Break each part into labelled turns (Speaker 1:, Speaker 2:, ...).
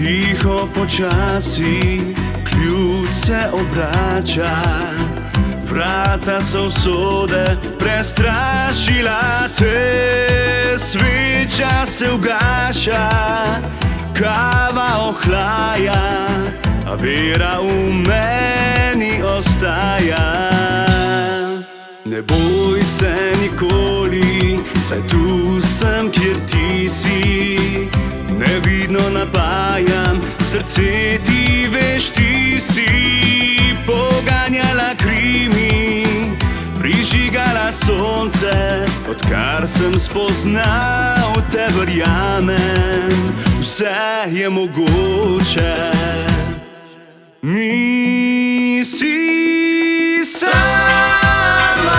Speaker 1: Tiho počasi, ključ se obrača, vrata so usode prestrašila te. Sveča se ugaša, kava ohlaja, a vera v meni ostaja. Ne boj se nikoli, saj tu sem, kjer ti si. Nevidno napajam, srce ti veš, ti si. Poganjala krimi, prižigala sonce, odkar sem spoznal te, verjamem, vse je mogoče. Nisi sama,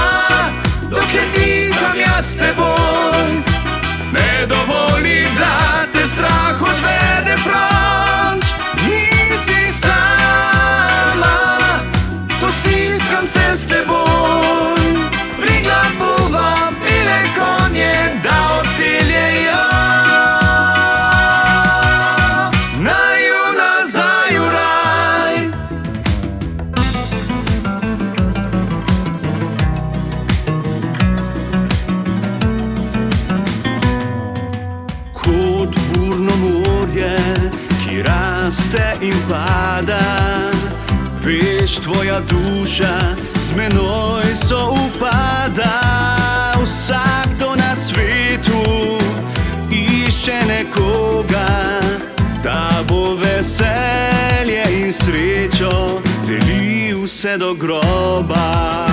Speaker 1: dokler diham jaz s teboj. Ne dovoli, da te strah odvede proč. Nisi sama, to stiskam se s teboj. Priglabuva bile konje, da odpeljejo naju nazaj v raj. Kot burno morje, ki raste in pada, veš, tvoja duša z menoj soupada. Vsakdo na svetu išče nekoga, da bo veselje in srečo delil vse do groba.